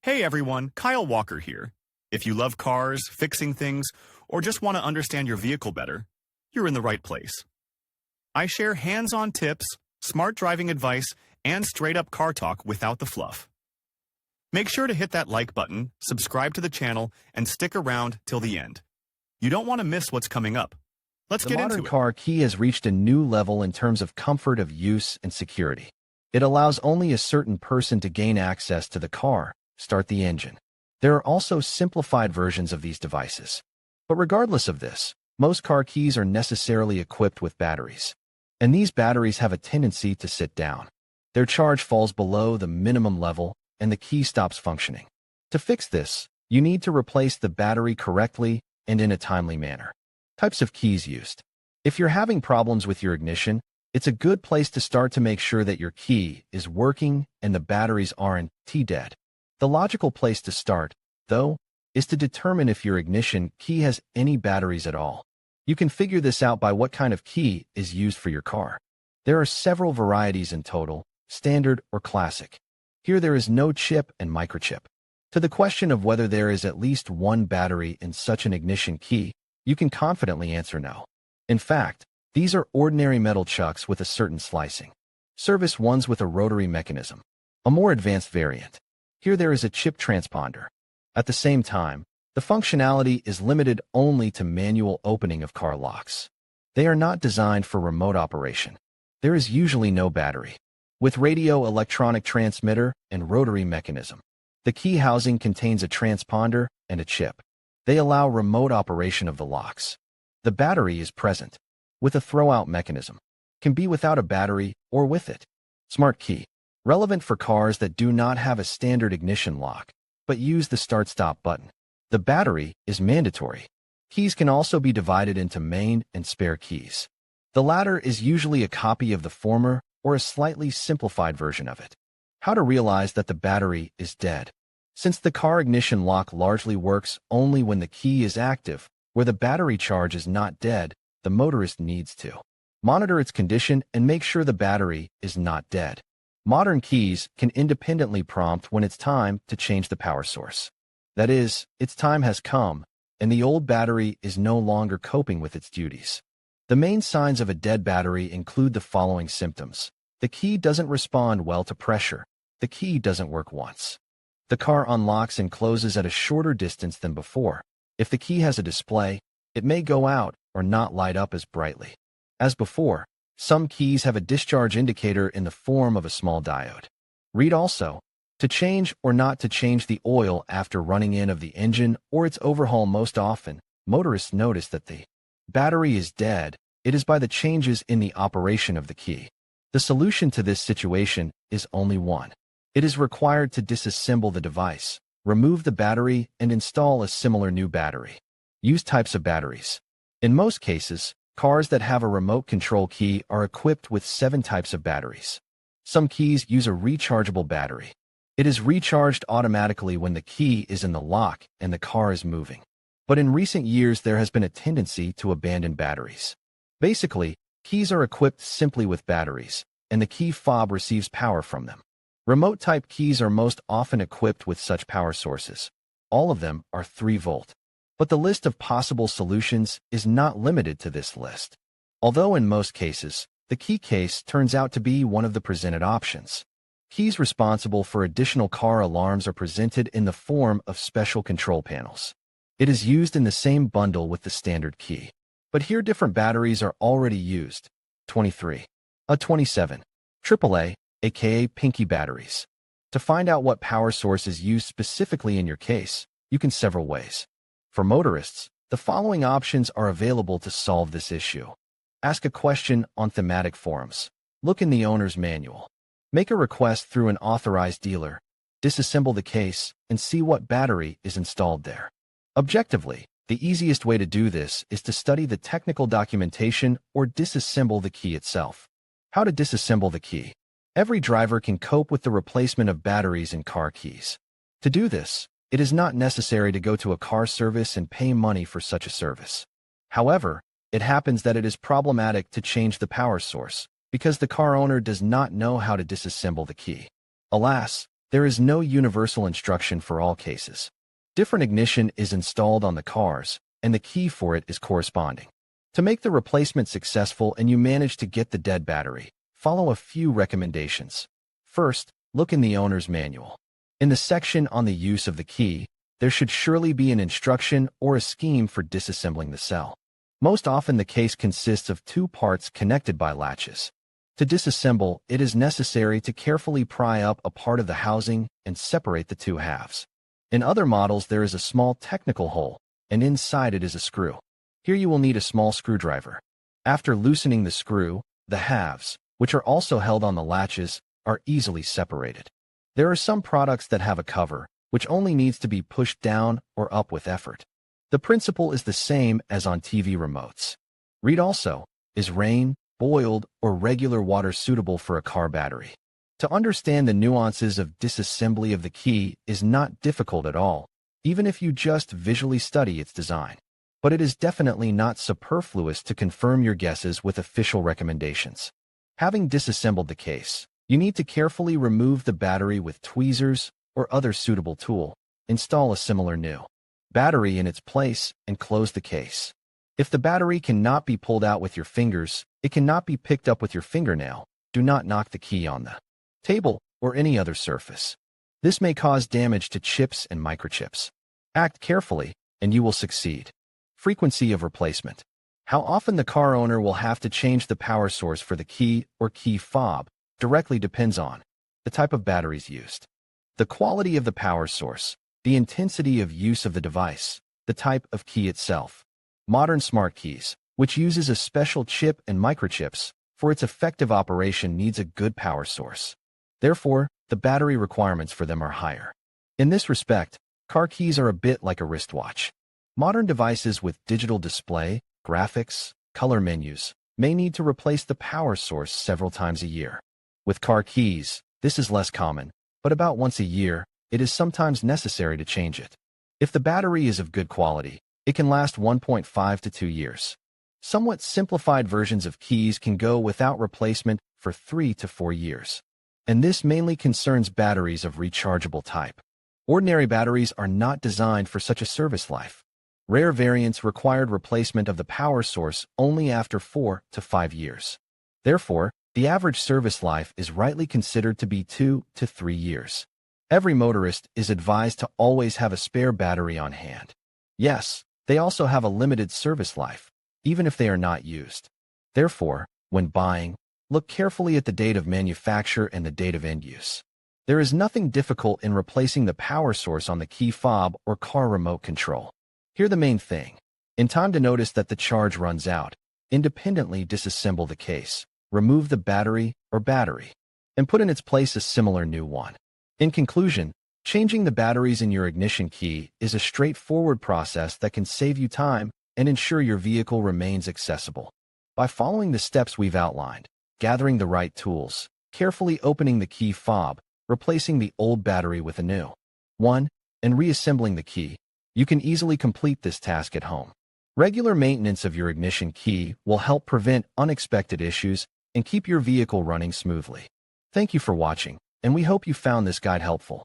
Hey everyone, Kyle Walker here. If you love cars, fixing things, or just want to understand your vehicle better, you're in the right place. I share hands-on tips, smart driving advice, and straight-up car talk without the fluff. Make sure to hit that like button, subscribe to the channel, and stick around till the end. You don't want to miss what's coming up. Let's get into it. The modern car key has reached a new level in terms of comfort of use and security. It allows only a certain person to gain access to the car, start the engine. There are also simplified versions of these devices. But regardless of this, most car keys are necessarily equipped with batteries. And these batteries have a tendency to sit down. Their charge falls below the minimum level, and the key stops functioning. To fix this, you need to replace the battery correctly and in a timely manner. Types of keys used. If you're having problems with your ignition, it's a good place to start to make sure that your key is working and the batteries aren't dead. The logical place to start, though, is to determine if your ignition key has any batteries at all. You can figure this out by what kind of key is used for your car. There are several varieties in total, standard or classic. Here there is no chip and microchip. To the question of whether there is at least one battery in such an ignition key, you can confidently answer no. In fact, these are ordinary metal chucks with a certain slicing. Service ones with a rotary mechanism. A more advanced variant. Here there is a chip transponder. At the same time, the functionality is limited only to manual opening of car locks. They are not designed for remote operation. There is usually no battery. With radio electronic transmitter and rotary mechanism. The key housing contains a transponder and a chip. They allow remote operation of the locks. The battery is present, with a throw-out mechanism. Can be without a battery or with it. Smart key. Relevant for cars that do not have a standard ignition lock, but use the start-stop button. The battery is mandatory. Keys can also be divided into main and spare keys. The latter is usually a copy of the former or a slightly simplified version of it. How to realize that the battery is dead. Since the car ignition lock largely works only when the key is active, where the battery charge is not dead, the motorist needs to monitor its condition and make sure the battery is not dead. Modern keys can independently prompt when it's time to change the power source. That is, its time has come, and the old battery is no longer coping with its duties. The main signs of a dead battery include the following symptoms. The key doesn't respond well to pressure. The key doesn't work once. The car unlocks and closes at a shorter distance than before. If the key has a display, it may go out or not light up as brightly. As before, some keys have a discharge indicator in the form of a small diode. Read also, to change or not to change the oil after running in of the engine or its overhaul. Most often, motorists notice that the battery is dead. It is by the changes in the operation of the key. The solution to this situation is only one. It is required to disassemble the device, remove the battery, and install a similar new battery. Use types of batteries. In most cases, cars that have a remote control key are equipped with 7 types of batteries. Some keys use a rechargeable battery. It is recharged automatically when the key is in the lock and the car is moving. But in recent years, there has been a tendency to abandon batteries. Basically, keys are equipped simply with batteries, and the key fob receives power from them. Remote-type keys are most often equipped with such power sources. All of them are 3-volt. But the list of possible solutions is not limited to this list. Although in most cases, the key case turns out to be one of the presented options. Keys responsible for additional car alarms are presented in the form of special control panels. It is used in the same bundle with the standard key. But here different batteries are already used. 23. A 27. AAA, aka Pinky batteries. To find out what power source is used specifically in your case, you can several ways. For motorists, the following options are available to solve this issue. Ask a question on thematic forums. Look in the owner's manual. Make a request through an authorized dealer. Disassemble the case and see what battery is installed there. Objectively, the easiest way to do this is to study the technical documentation or disassemble the key itself. How to disassemble the key. Every driver can cope with the replacement of batteries in car keys. To do this, it is not necessary to go to a car service and pay money for such a service. However, it happens that it is problematic to change the power source because the car owner does not know how to disassemble the key. Alas, There is no universal instruction for all cases. Different ignition is installed on the cars, and the key for it is corresponding. To make the replacement successful and you manage to get the dead battery, follow a few recommendations. First, look in the owner's manual. In the section on the use of the key, there should surely be an instruction or a scheme for disassembling the cell. Most often the case consists of two parts connected by latches. To disassemble, it is necessary to carefully pry up a part of the housing and separate the two halves. In other models there is a small technical hole, and inside it is a screw. Here you will need a small screwdriver. After loosening the screw, the halves, which are also held on the latches, are easily separated. There are some products that have a cover, which only needs to be pushed down or up with effort. The principle is the same as on TV remotes. Read also, is rain, boiled, or regular water suitable for a car battery? To understand the nuances of disassembly of the key is not difficult at all, even if you just visually study its design. But it is definitely not superfluous to confirm your guesses with official recommendations. Having disassembled the case, you need to carefully remove the battery with tweezers or other suitable tool. Install a similar new battery in its place and close the case. If the battery cannot be pulled out with your fingers, it cannot be picked up with your fingernail. Do not knock the key on the table or any other surface. This may cause damage to chips and microchips. Act carefully, and you will succeed. Frequency of replacement. How often the car owner will have to change the power source for the key or key fob directly depends on the type of batteries used, the quality of the power source, the intensity of use of the device, the type of key itself. Modern smart keys, which uses a special chip and microchips, for its effective operation needs a good power source. Therefore, the battery requirements for them are higher. In this respect, car keys are a bit like a wristwatch. Modern devices with digital display, graphics, color menus may need to replace the power source several times a year. With car keys, this is less common, but about once a year, it is sometimes necessary to change it. If the battery is of good quality, it can last 1.5 to 2 years. Somewhat simplified versions of keys can go without replacement for 3 to 4 years. And this mainly concerns batteries of rechargeable type. Ordinary batteries are not designed for such a service life. Rare variants required replacement of the power source only after 4 to 5 years. Therefore, the average service life is rightly considered to be 2 to 3 years. Every motorist is advised to always have a spare battery on hand. Yes, they also have a limited service life, even if they are not used. Therefore, when buying, look carefully at the date of manufacture and the date of end use. There is nothing difficult in replacing the power source on the key fob or car remote control. Here the main thing. In time to notice that the charge runs out, independently disassemble the case, remove the battery or battery, and put in its place a similar new one. In conclusion, changing the batteries in your ignition key is a straightforward process that can save you time and ensure your vehicle remains accessible. By following the steps we've outlined, gathering the right tools, carefully opening the key fob, replacing the old battery with a new one, and reassembling the key, you can easily complete this task at home. Regular maintenance of your ignition key will help prevent unexpected issues and keep your vehicle running smoothly. Thank you for watching, and we hope you found this guide helpful.